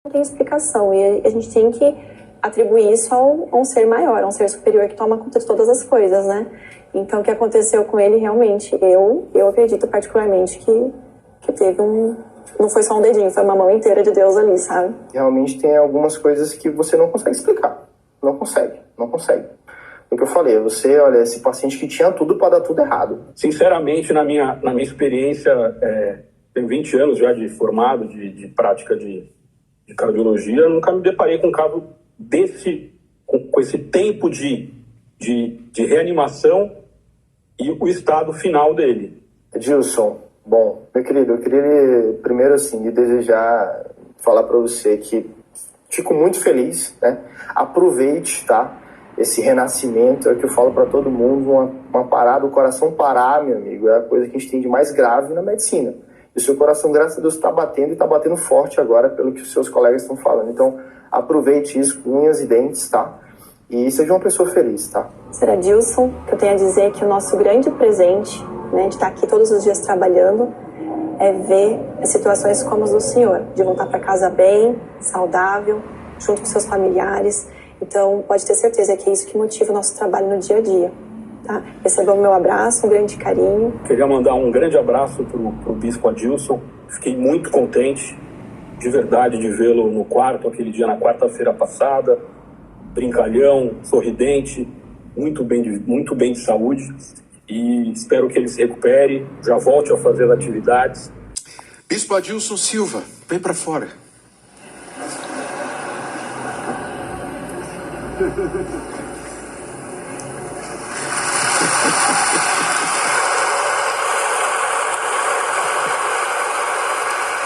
tem explicação, e a gente tem que atribuir isso a um ser maior, a um ser superior que toma conta de todas as coisas, né? Então, o que aconteceu com ele, realmente, eu acredito particularmente que teve não foi só um dedinho, foi uma mão inteira de Deus ali, sabe? Realmente tem algumas coisas que você não consegue explicar. Não consegue. O que eu falei, olha, esse paciente que tinha tudo para dar tudo errado. Sinceramente, na minha experiência, tenho 20 anos já de formado, de prática de cardiologia, eu nunca me deparei com um caso com esse tempo de reanimação e o estado final dele. Edilson, bom, meu querido, eu queria primeiro assim lhe desejar, falar para você que fico muito feliz, né? Aproveite, tá? Esse renascimento, é o que eu falo para todo mundo, uma parada, o coração parar, meu amigo, é a coisa que a gente tem de mais grave na medicina. E o seu coração, graças a Deus, está batendo e está batendo forte agora, pelo que os seus colegas estão falando. Então, aproveite isso com unhas e dentes, tá? E seja uma pessoa feliz, tá? Ser Adilson, que eu tenho a dizer que o nosso grande presente, né, de estar aqui todos os dias trabalhando, é ver as situações como as do senhor, de voltar para casa bem, saudável, junto com seus familiares. Então, pode ter certeza que é isso que motiva o nosso trabalho no dia a dia. Tá? Receba o meu abraço, um grande carinho. Queria mandar um grande abraço pro Bispo Adilson. Fiquei muito contente, de verdade, de vê-lo no quarto, aquele dia na quarta-feira passada. Brincalhão, sorridente, muito bem de saúde. E espero que ele se recupere, já volte a fazer atividades. Bispo Adilson Silva, vem para fora.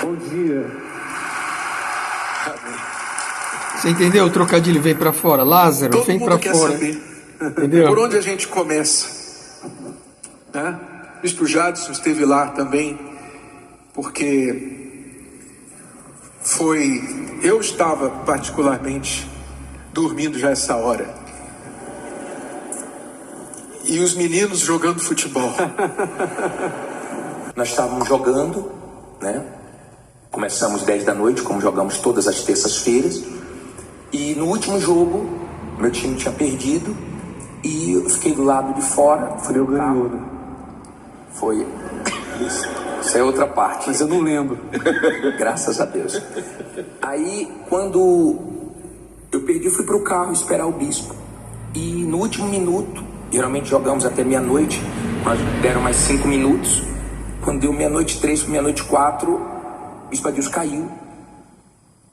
Bom dia. Você entendeu o trocadilho? Vem pra fora. Lázaro, Todo vem mundo pra quer fora. saber. Entendeu? Por onde a gente começa? Né? O Bispo Jadson esteve lá também, porque eu estava particularmente dormindo já essa hora. E os meninos jogando futebol. Nós estávamos jogando, né? Começamos 10 da noite, como jogamos todas as terças-feiras. E no último jogo, meu time tinha perdido. E eu fiquei do lado de fora. Foi o ganhou, né? Foi. Isso é outra parte. Mas eu não lembro. Graças a Deus. Aí, quando eu perdi, eu fui pro carro esperar o bispo. E no último minuto, geralmente jogamos até meia-noite, nós deram mais 5 minutos. Quando deu meia-noite 3 para meia-noite 4, o bispo Adilson caiu.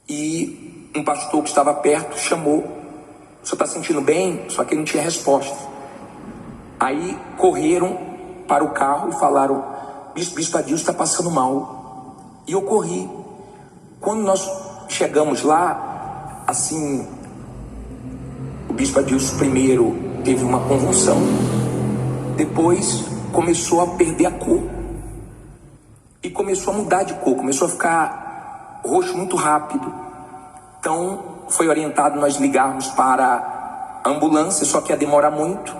E um pastor que estava perto chamou: "O senhor está sentindo bem?" Só que ele não tinha resposta. Aí correram para o carro e falaram: Bispo Adilson está passando mal. E eu corri. Quando nós chegamos lá, assim, o Bispo Adilson primeiro teve uma convulsão, depois começou a perder a cor e começou a mudar de cor, começou a ficar roxo muito rápido. Então foi orientado nós ligarmos para a ambulância, só que ia demorar muito.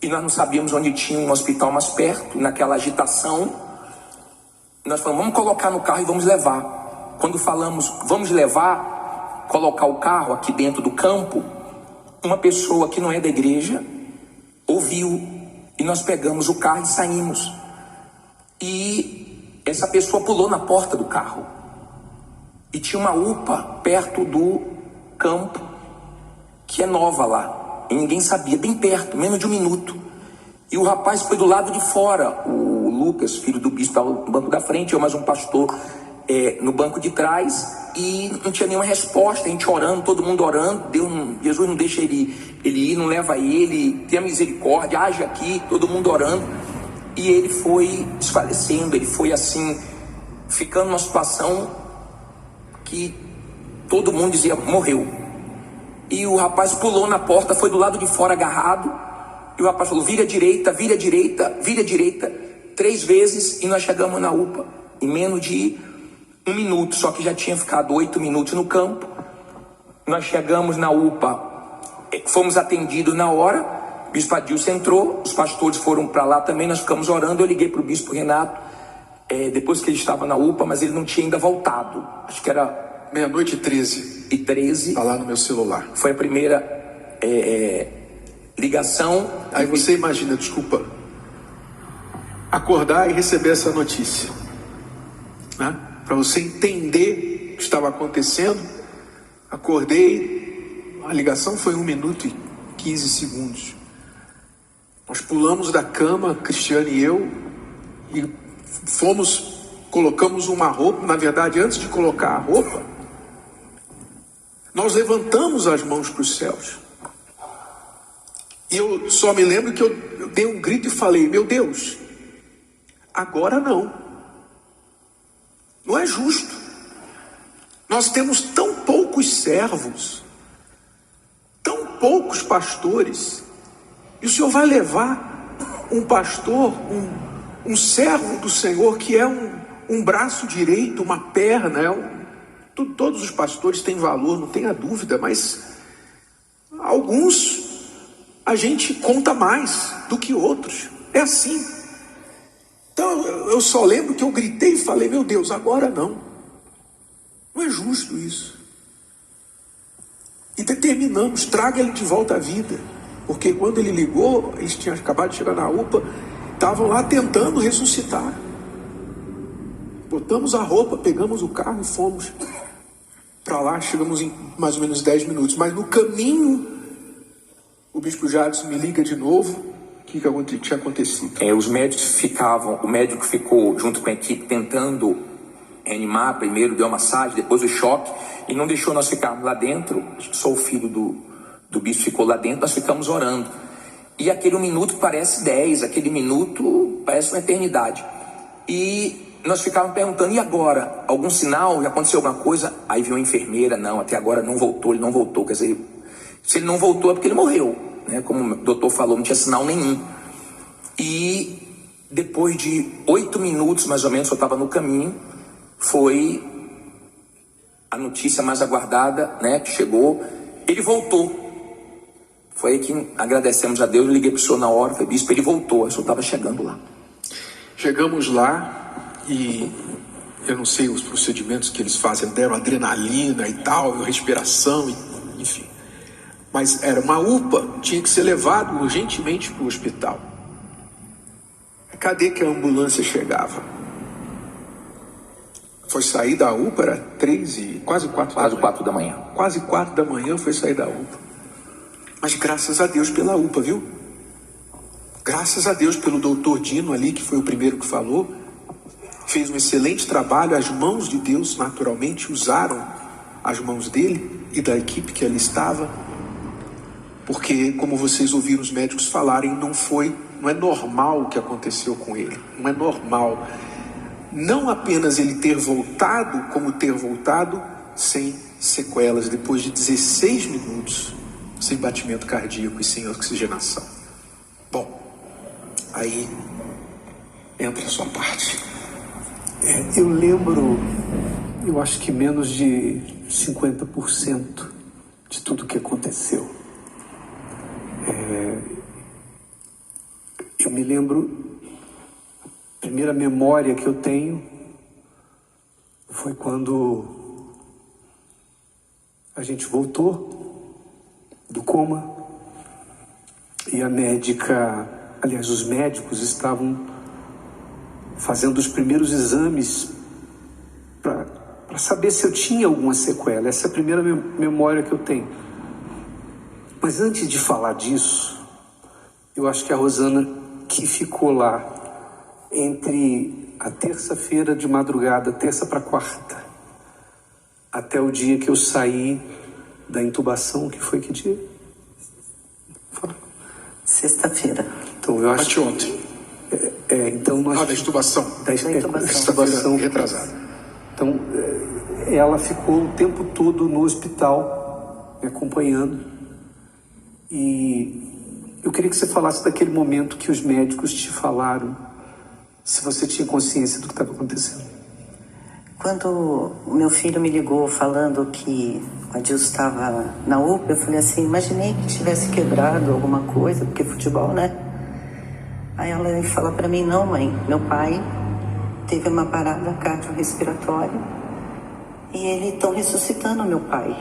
E nós não sabíamos onde tinha um hospital mais perto. Naquela agitação, nós falamos: vamos colocar no carro e vamos levar. Quando falamos vamos levar, colocar o carro aqui dentro do campo, uma pessoa que não é da igreja ouviu, e nós pegamos o carro e saímos. E essa pessoa pulou na porta do carro. E tinha uma UPA perto do campo, que é nova lá. E ninguém sabia, bem perto, menos de 1 minuto. E o rapaz foi do lado de fora. O Lucas, filho do bispo, estava no banco da frente, eu mais um pastor no banco de trás. E não tinha nenhuma resposta, a gente orando, todo mundo orando. Jesus não deixa ele ir, não leva ele, tenha misericórdia, age aqui, todo mundo orando. E ele foi desfalecendo, ele foi assim, ficando numa situação que todo mundo dizia: morreu. E o rapaz pulou na porta, foi do lado de fora agarrado. E o rapaz falou: vira à direita, vira à direita, vira à direita. 3 vezes, e nós chegamos na UPA em menos de 1 minuto. Só que já tinha ficado 8 minutos no campo. Nós chegamos na UPA, fomos atendidos na hora. O bispo Adilson entrou, os pastores foram para lá também, nós ficamos orando. Eu liguei para o bispo Renato, depois que ele estava na UPA, mas ele não tinha ainda voltado. Acho que era meia-noite e 13. Tá lá no meu celular. Foi a primeira ligação. Aí você imagina, desculpa, acordar e receber essa notícia, né? Para você entender o que estava acontecendo. Acordei, a ligação foi 1 minuto e 15 segundos. Nós pulamos da cama, Cristiane e eu, e colocamos uma roupa. Na verdade, antes de colocar a roupa, nós levantamos as mãos para os céus. E eu só me lembro que eu dei um grito e falei: meu Deus, agora não. Não é justo. Nós temos tão poucos servos, tão poucos pastores, e o Senhor vai levar um pastor, um servo do Senhor, que é um braço direito, uma perna. Todos os pastores têm valor, não tenha dúvida, mas alguns a gente conta mais do que outros. É assim. Então eu só lembro que eu gritei e falei: meu Deus, agora não. Não é justo isso. E determinamos, traga ele de volta à vida. Porque quando ele ligou, eles tinham acabado de chegar na UPA, estavam lá tentando ressuscitar. Botamos a roupa, pegamos o carro e fomos para lá. Chegamos em mais ou menos 10 minutos. Mas no caminho, o bispo Jadson me liga de novo. O que tinha acontecido? Os médicos o médico ficou junto com a equipe tentando reanimar. Primeiro deu massagem, depois o choque, e não deixou nós ficarmos lá dentro. Só o filho do bispo ficou lá dentro. Nós ficamos orando, e aquele 1 minuto parece 10, aquele minuto parece uma eternidade. E nós ficávamos perguntando: e agora? Algum sinal? Aconteceu alguma coisa? Aí viu a enfermeira: não, até agora não voltou, ele não voltou. Quer dizer, se ele não voltou é porque ele morreu, né? Como o doutor falou, não tinha sinal nenhum. E depois de 8 minutos, mais ou menos, eu estava no caminho, foi a notícia mais aguardada, né, que chegou. Ele voltou. Foi aí que agradecemos a Deus. Eu liguei para o senhor na hora, falei: bispo, ele voltou. O senhor estava chegando lá. Chegamos lá e eu não sei os procedimentos que eles fazem, deram adrenalina e tal, respiração, enfim. Mas era uma UPA, tinha que ser levado urgentemente para o hospital. Cadê que a ambulância chegava? Foi sair da UPA, era 3 e quase 4 da manhã. Quase 4 da manhã foi sair da UPA. Mas graças a Deus pela UPA, viu? Graças a Deus pelo doutor Dino ali, que foi o primeiro que falou. Fez um excelente trabalho. As mãos de Deus, naturalmente, usaram as mãos dele e da equipe que ali estava. Porque, como vocês ouviram os médicos falarem, não é normal o que aconteceu com ele. Não é normal. Não apenas ele ter voltado, como ter voltado sem sequelas, depois de 16 minutos, sem batimento cardíaco e sem oxigenação. Bom, aí entra a sua parte. Eu lembro, eu acho que menos de 50% de tudo que aconteceu. Eu me lembro, a primeira memória que eu tenho foi quando a gente voltou do coma e a médica, aliás, os médicos estavam fazendo os primeiros exames para saber se eu tinha alguma sequela. Essa é a primeira memória que eu tenho. Mas antes de falar disso, eu acho que a Rosana, que ficou lá entre a terça-feira de madrugada, terça para quarta, até o dia que eu saí da intubação, que foi que dia? Sexta-feira. Então eu acho que ontem. Então nós... da intubação. Da intubação retrasada. Então ela ficou o tempo todo no hospital me acompanhando. E eu queria que você falasse daquele momento que os médicos te falaram, se você tinha consciência do que estava acontecendo. Quando o meu filho me ligou falando que o Adilson estava na UPA, eu falei assim: imaginei que tivesse quebrado alguma coisa, porque futebol, né? Aí ela fala para mim: não, mãe, meu pai teve uma parada cardiorrespiratória e eles estão ressuscitando meu pai.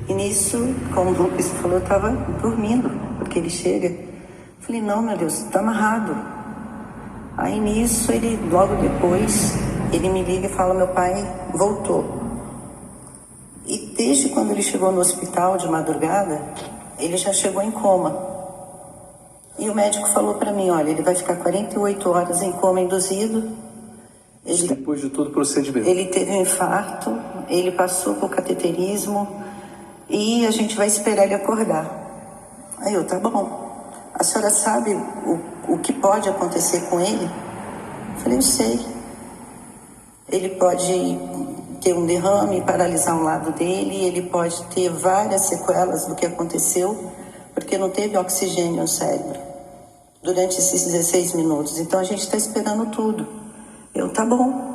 E nisso, como o Lucas falou, eu estava dormindo, porque ele chega. Falei, não, meu Deus, está amarrado. Aí nisso, ele, logo depois, ele me liga e fala, meu pai voltou. E desde quando ele chegou no hospital de madrugada, ele já chegou em coma. E o médico falou para mim, olha, ele vai ficar 48 horas em coma induzido. Depois de todo o procedimento. Ele teve um infarto, ele passou por cateterismo e a gente vai esperar ele acordar. Aí eu, tá bom. A senhora sabe o que pode acontecer com ele? Eu falei, eu sei. Ele pode ter um derrame, paralisar um lado dele, ele pode ter várias sequelas do que aconteceu, porque não teve oxigênio no cérebro durante esses 16 minutos. Então a gente está esperando tudo. Eu, tá bom.